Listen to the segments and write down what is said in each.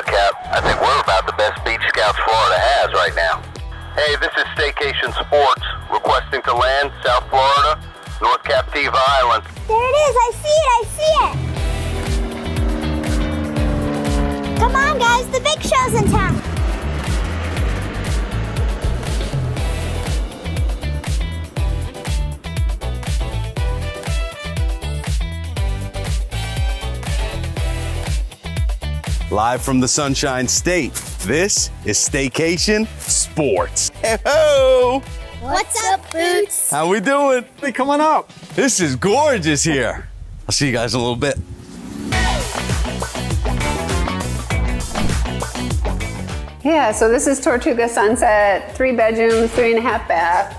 Cap. I think we're about the best beach scouts Florida has right now. Hey, this is Staycation Sports, requesting to land South Florida, North Captiva Island. There it is, I see it. Come on, guys, the big show's in town. Live from the Sunshine State, this is Staycation Sports. Hey-ho! What's up, Boots? How we doing? Hey, come on up. This is gorgeous here. I'll see you guys in a little bit. Yeah, so this is Tortuga Sunset, 3 bedrooms, 3.5 bath.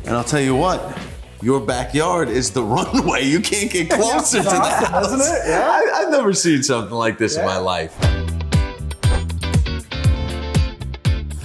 And I'll tell you what, your backyard is the runway. You can't get closer to the house. Isn't it? Yeah. I've never seen something like this in my life.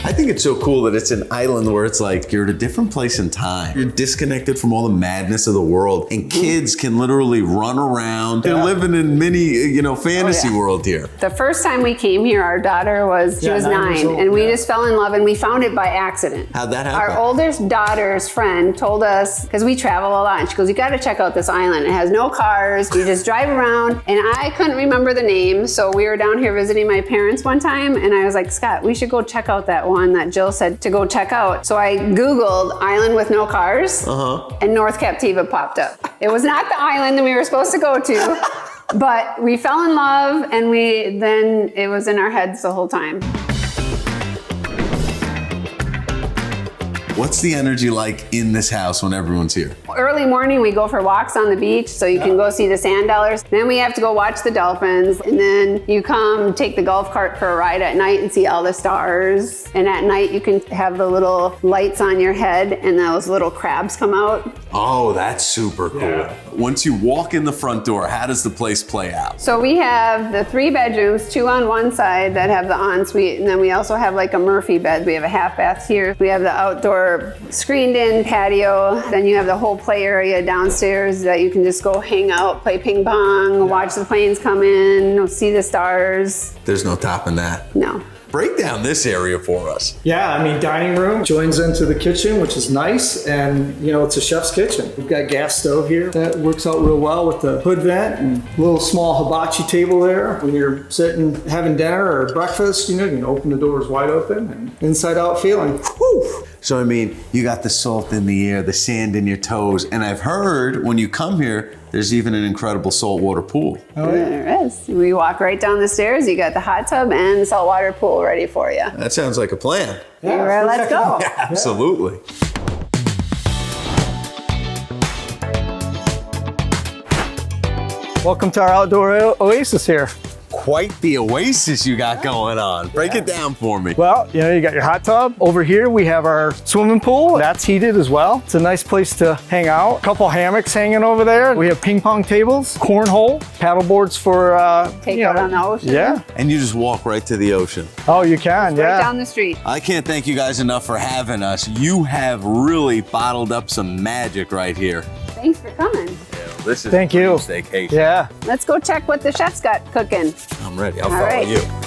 I think it's so cool that it's an island where it's like you're at a different place in time. You're disconnected from all the madness of the world, and kids can literally run around. They're living in mini, fantasy world here. The first time we came here, our daughter was 9, old, and we just fell in love, and we found it by accident. How'd that happen? Our oldest daughter's friend told us, because we travel a lot, and she goes, you gotta check out this island. It has no cars, you just drive around, and I couldn't remember the name, so we were down here visiting my parents one time, and I was like, Scott, we should go check out that one that Jill said to go check out. So I Googled island with no cars, and North Captiva popped up. It was not the island that we were supposed to go to, but we fell in love, and then it was in our heads the whole time. What's the energy like in this house when everyone's here? Early morning, we go for walks on the beach, so you can go see the sand dollars. Then we have to go watch the dolphins, and then you come take the golf cart for a ride at night and see all the stars. And at night, you can have the little lights on your head, and those little crabs come out. Oh, that's super cool. Yeah. Once you walk in the front door, how does the place play out? So we have the 3 bedrooms, 2 on one side that have the ensuite, and then we also have like a Murphy bed. We have a half bath here. We have the outdoor screened in patio. Then you have the whole play area downstairs that you can just go hang out, play ping pong, watch the planes come in, see the stars. There's no topping that. No. Break down this area for us. Yeah, I mean, dining room joins into the kitchen, which is nice. And, it's a chef's kitchen. We've got gas stove here. That works out real well with the hood vent and a little small hibachi table there. When you're sitting having dinner or breakfast, you can open the doors wide open and inside out feeling. Whew. So, I mean, you got the salt in the air, the sand in your toes. And I've heard when you come here, there's even an incredible saltwater pool. Oh, yeah. There is. We walk right down the stairs. You got the hot tub and the saltwater pool ready for you. That sounds like a plan. Yeah, let's go. Yeah, absolutely. Welcome to our outdoor oasis here. Quite the oasis you got going on. Break it down for me. Well, you got your hot tub. Over here, we have our swimming pool. That's heated as well. It's a nice place to hang out. A couple hammocks hanging over there. We have ping pong tables, cornhole, paddle boards for, Take out on the ocean. Yeah. And you just walk right to the ocean. Oh, you can, Right yeah. down the street. I can't thank you guys enough for having us. You have really bottled up some magic right here. Thanks for coming. This is Thank you. Staycation. Yeah. Let's go check what the chef's got cooking. I'm ready. I'll All follow right. you.